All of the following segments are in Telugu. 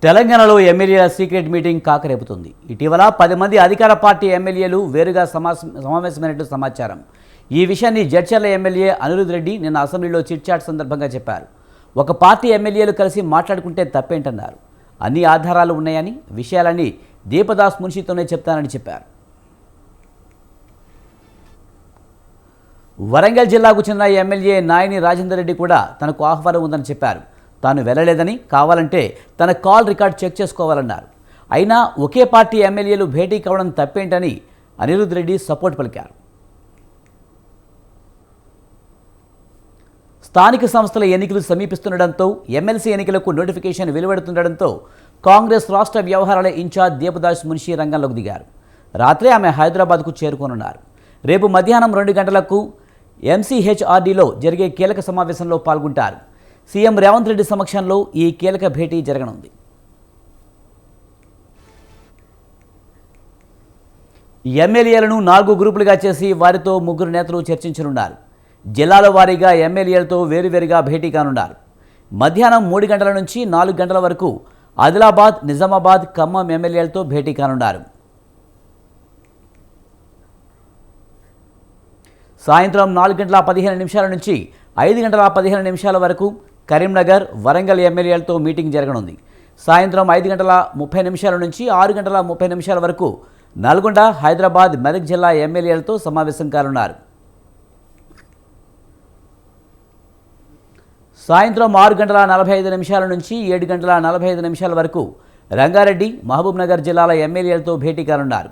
తెలంగాణలో ఎమ్మెల్యేల సీక్రెట్ మీటింగ్ కాకరేపుతుంది. ఇటీవల 10 మంది అధికార పార్టీ ఎమ్మెల్యేలు వేరుగా సమావేశమైనట్లు సమాచారం. ఈ విషయాన్ని జడ్చర్ల ఎమ్మెల్యే అనిరుద్ రెడ్డి నిన్న అసెంబ్లీలో చిట్చాట్ సందర్భంగా చెప్పారు. ఒక పార్టీ ఎమ్మెల్యేలు కలిసి మాట్లాడుకుంటే తప్పేంటన్నారు. అన్ని ఆధారాలు ఉన్నాయని, విషయాలన్నీ దీపదాస్ మున్షితోనే చెప్తానని చెప్పారు. వరంగల్ జిల్లాకు చెందిన ఎమ్మెల్యే నాయని రాజేందర్ రెడ్డి కూడా తనకు ఆహ్వానం ఉందని చెప్పారు. తాను వెళ్ళలేదని, కావాలంటే తన కాల్ రికార్డ్ చెక్ చేసుకోవాలన్నారు. అయినా ఒకే పార్టీ ఎమ్మెల్యేలు భేటీ కావడం తప్పేంటని అనిరుద్ రెడ్డి సపోర్ట్ పలికారు. స్థానిక సంస్థల ఎన్నికలు సమీపిస్తుండటంతో, ఎమ్మెల్సీ ఎన్నికలకు నోటిఫికేషన్ వెలువడుతుండటంతో కాంగ్రెస్ రాష్ట్ర వ్యవహారాల ఇన్ఛార్జ్ దీపదాస్ మున్షి రంగంలోకి దిగారు. రాత్రి ఆమె హైదరాబాద్కు చేరుకోనున్నారు. రేపు మధ్యాహ్నం 2 గంటలకు ఎంసీహెచ్ఆర్డీలో జరిగే కీలక సమావేశంలో పాల్గొంటారు. సీఎం రేవంత్ రెడ్డి సమక్షంలో ఈ కీలక భేటీ జరగనుంది. ఎమ్మెల్యేలను 4 గ్రూపులుగా చేసి వారితో 3 నేతలు చర్చించనున్నారు. జిల్లాల వారీగా ఎమ్మెల్యేలతో వేరువేరుగా భేటీ కానున్నారు. మధ్యాహ్నం 3 గంటల నుంచి 4 గంటల వరకు ఆదిలాబాద్, నిజామాబాద్, ఖమ్మం ఎమ్మెల్యేలతో భేటీ కానున్నారు. సాయంత్రం 4:15 నుంచి 5:15 వరకు కరీంనగర్, వరంగల్ ఎమ్మెల్యేలతో మీటింగ్ జరగనుంది. సాయంత్రం 5:30 నుంచి 6:30 వరకు నల్గొండ, హైదరాబాద్, మెదక్ జిల్లా ఎమ్మెల్యేలతో సమావేశం కానున్నారు. సాయంత్రం 6:45 నుంచి 7:45 వరకు రంగారెడ్డి, మహబూబ్ నగర్ జిల్లాల ఎమ్మెల్యేలతో భేటీ కానున్నారు.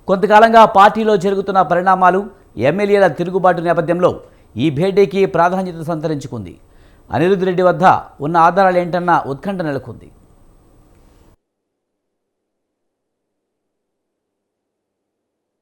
కొంతకాలంగా పార్టీలో జరుగుతున్న పరిణామాలు, ఎమ్మెల్యేల తిరుగుబాటు నేపథ్యంలో ఈ భేటీకి ప్రాధాన్యత సంతరించుకుంది. అనిరుద్ రెడ్డి వద్ద ఉన్న ఆధారాలు ఏంటన్న ఉత్కంఠ నెలకొంది.